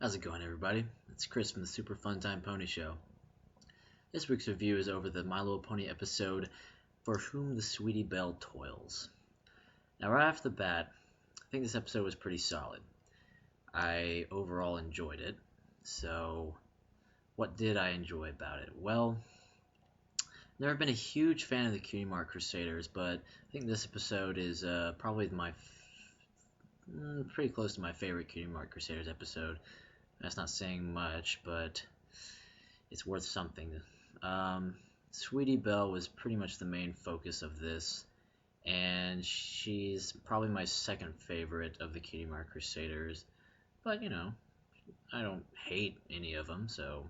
How's it going, everybody? It's Chris from the Super Fun Time Pony Show. This week's review is over the My Little Pony episode, For Whom the Sweetie Belle Toils. Now, right off the bat, I think this episode was pretty solid. I overall enjoyed it. So, what did I enjoy about it? Well, never been a huge fan of the Cutie Mark Crusaders, but I think this episode is probably pretty close to my favorite Cutie Mark Crusaders episode. That's not saying much, but it's worth something. Um, Sweetie Belle was pretty much the main focus of this, and she's probably my second favorite of the Cutie Mark Crusaders. But I don't hate any of them, so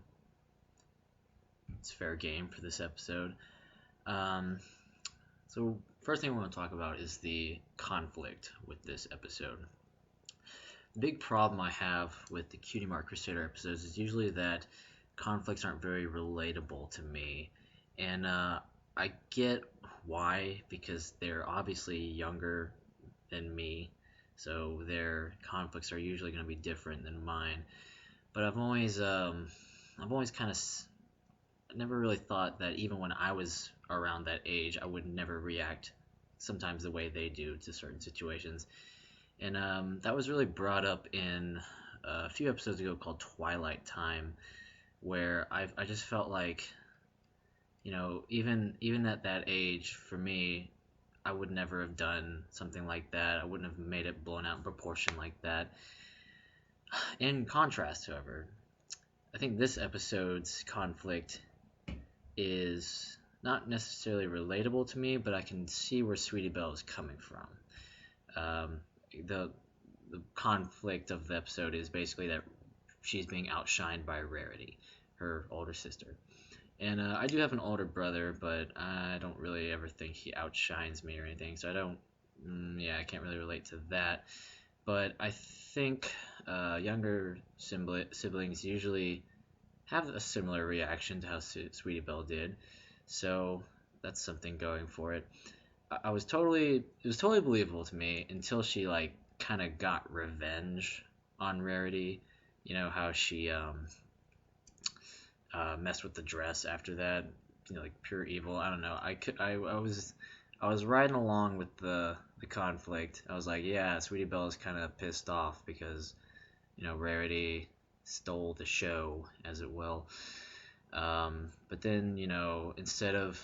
it's fair game for this episode. Um, so first thing I want to talk about is the conflict with this episode. The big problem I have with the Cutie Mark Crusader episodes is usually that conflicts aren't very relatable to me. And I get why, because they're obviously younger than me, so their conflicts are usually going to be different than mine. But I've always kind of never really thought that even when I was around that age, I would never react sometimes the way they do to certain situations. And that was really brought up in a few episodes ago called Twilight Time, where I just felt like, even at that age, for me, I would never have done something like that. I wouldn't have made it blown out in proportion like that. In contrast, however, I think this episode's conflict is not necessarily relatable to me, but I can see where Sweetie Belle is coming from. Um, the the conflict of the episode is basically that she's being outshined by Rarity, her older sister. And I do have an older brother, but I don't really ever think he outshines me or anything, so I don't. Yeah, I can't really relate to that. But I think younger siblings usually have a similar reaction to how Sweetie Belle did, so that's something going for it. I was totally, it was totally believable to me until she like kind of got revenge on Rarity. You know how she messed with the dress after that. Like pure evil. I don't know. I was riding along with the conflict. I was like, yeah, Sweetie Belle is kind of pissed off because Rarity stole the show, as it will. But then instead of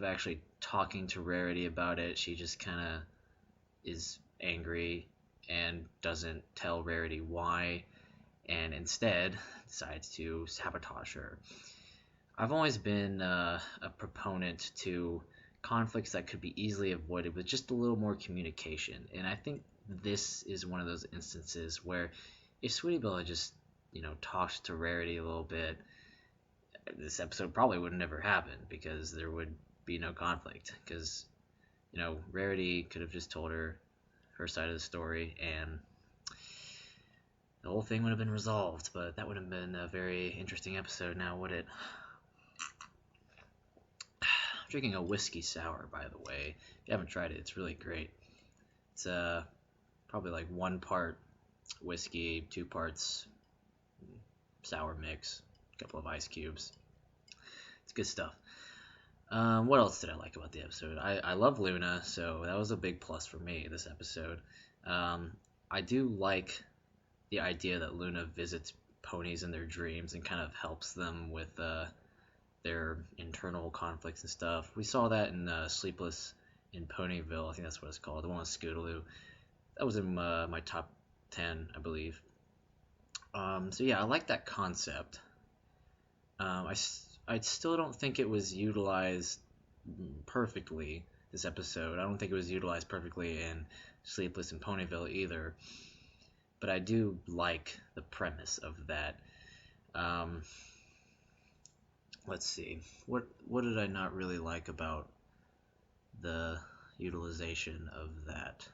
actually talking to Rarity about it, she just kind of is angry and doesn't tell Rarity why, and instead decides to sabotage her. I've always been a proponent to conflicts that could be easily avoided with just a little more communication, and I think this is one of those instances where if Sweetie Belle had just talked to Rarity a little bit, this episode probably would never happen because there would be no conflict. Because Rarity could have just told her side of the story, and the whole thing would have been resolved. But that would have been a very interesting episode. Now, would it? I'm drinking a whiskey sour, by the way. If you haven't tried it, it's really great. It's probably like 1 part whiskey, 2 parts sour mix, a couple of ice cubes. It's good stuff. What else did I like about the episode? I love Luna, so that was a big plus for me this episode. I do like the idea that Luna visits ponies in their dreams and kind of helps them with their internal conflicts and stuff. We saw that in Sleepless in Ponyville. I think that's what it's called. The one with Scootaloo. That was in my top 10, I believe. So yeah, I like that concept. I still don't think it was utilized perfectly this episode. I don't think it was utilized perfectly in Sleepless in Ponyville either. But I do like the premise of that. Um, let's see. What did I not really like about the utilization of that?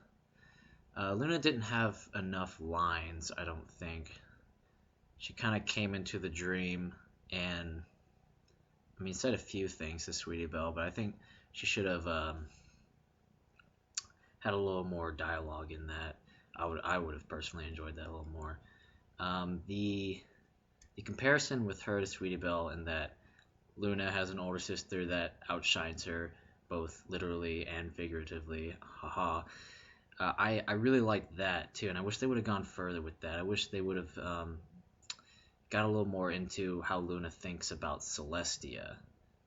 Luna didn't have enough lines, I don't think. She kind of came into the dream and said a few things to Sweetie Belle, but I think she should have had a little more dialogue in that. I would have personally enjoyed that a little more. The comparison with her to Sweetie Belle, in that Luna has an older sister that outshines her, both literally and figuratively. Haha. I really like that too, and I wish they would have gone further with that. I wish they would have got a little more into how Luna thinks about Celestia,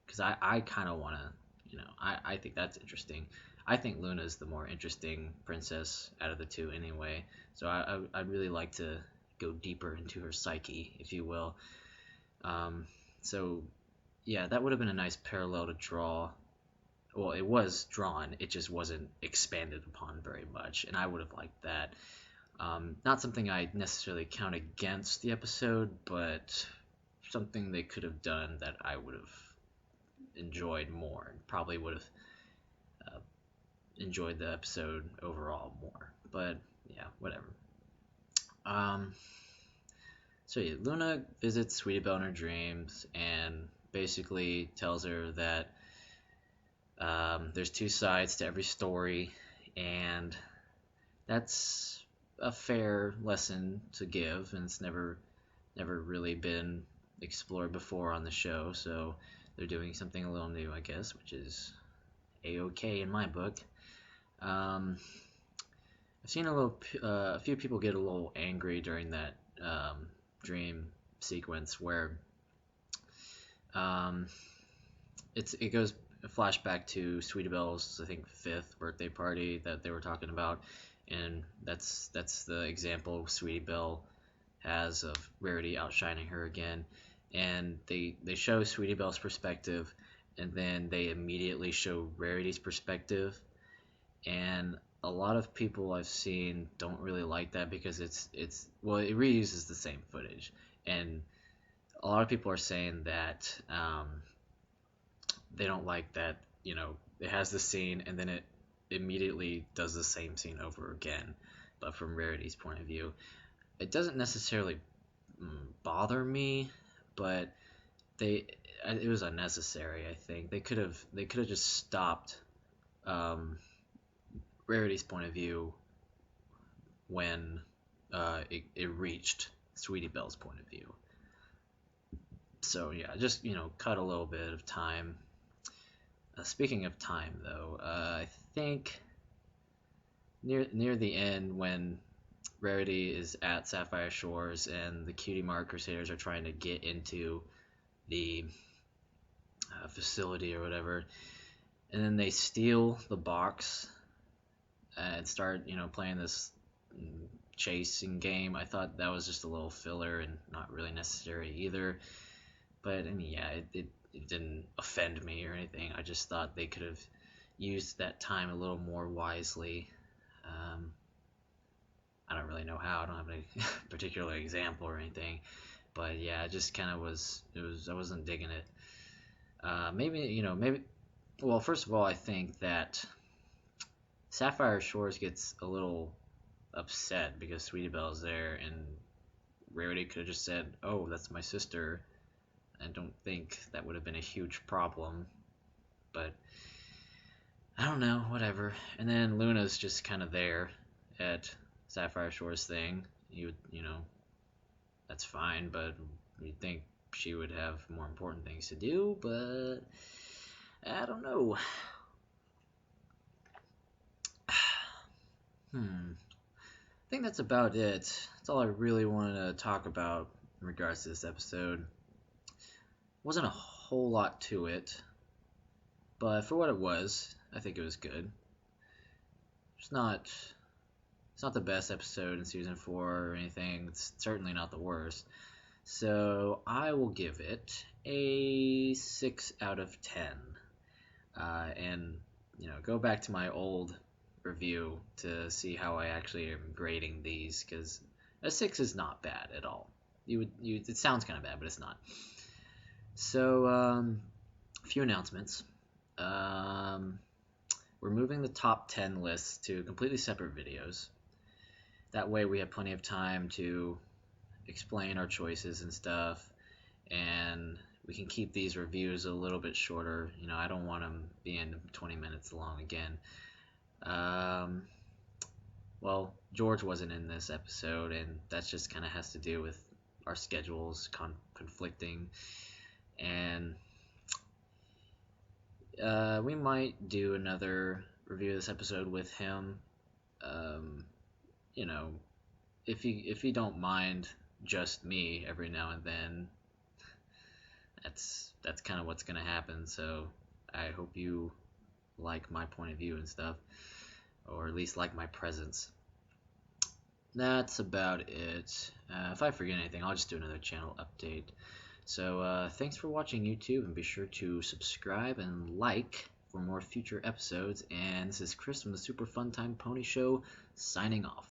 because I kind of want to, I think that's interesting. I think Luna is the more interesting princess out of the two anyway, so I'd really like to go deeper into her psyche, if you will. So yeah, that would have been a nice parallel to draw. Well, it was drawn, it just wasn't expanded upon very much, and I would have liked that. Not something I necessarily count against the episode, but something they could have done that I would have enjoyed more, and probably would have enjoyed the episode overall more. But yeah, whatever. Um, so yeah, Luna visits Sweetie Belle in her dreams and basically tells her that there's two sides to every story, and that's a fair lesson to give, and it's never really been explored before on the show, so they're doing something a little new, I guess, which is a-okay in my book. I've seen a few people get a little angry during that dream sequence where um, it goes a flashback to Sweetie Belle's, I think, 5th birthday party that they were talking about, and that's the example Sweetie Belle has of Rarity outshining her again. And they show Sweetie Belle's perspective, and then they immediately show Rarity's perspective, and a lot of people I've seen don't really like that because it reuses the same footage, and a lot of people are saying that they don't like that, it has the scene and then it immediately does the same scene over again, but from Rarity's point of view. It doesn't necessarily bother me, but it was unnecessary. I think they could have just stopped Rarity's point of view when it reached Sweetie Belle's point of view. So yeah, just cut a little bit of time. Speaking of time, though, I think near the end, when Rarity is at Sapphire Shores and the Cutie Mark Crusaders are trying to get into the facility or whatever, and then they steal the box and start playing this chasing game. I thought that was just a little filler and not really necessary either, but I mean, yeah, it didn't offend me or anything. I just thought they could have used that time a little more wisely. I don't really know how. I don't have a particular example or anything, but yeah, it just kind of was. I wasn't digging it. Maybe. Well, first of all, I think that Sapphire Shores gets a little upset because Sweetie Belle's there, and Rarity could have just said, "Oh, that's my sister." I don't think that would have been a huge problem, but I don't know, whatever. And then Luna's just kind of there at Sapphire Shores thing. That's fine, but you'd think she would have more important things to do, but I don't know. I think that's about it. That's all I really wanted to talk about in regards to this episode. Wasn't a whole lot to it, but for what it was, I think it was good. It's not the best episode in season 4 or anything. It's certainly not the worst. So I will give it a 6 out of 10. And go back to my old review to see how I actually am grading these, because a 6 is not bad at all. It sounds kind of bad, but it's not. So a few announcements. We're moving the top 10 lists to completely separate videos. That way we have plenty of time to explain our choices and stuff, and we can keep these reviews a little bit shorter. I don't want them being 20 minutes long again. Well, George wasn't in this episode, and that just kind of has to do with our schedules conflicting. And we might do another review of this episode with him. Um, you know, if you don't mind just me every now and then, that's kind of what's gonna happen. So I hope you like my point of view and stuff, or at least like my presence. That's about it. If I forget anything, I'll just do another channel update. So thanks for watching, YouTube, and be sure to subscribe and like for more future episodes. And this is Chris from the Super Fun Time Pony Show, signing off.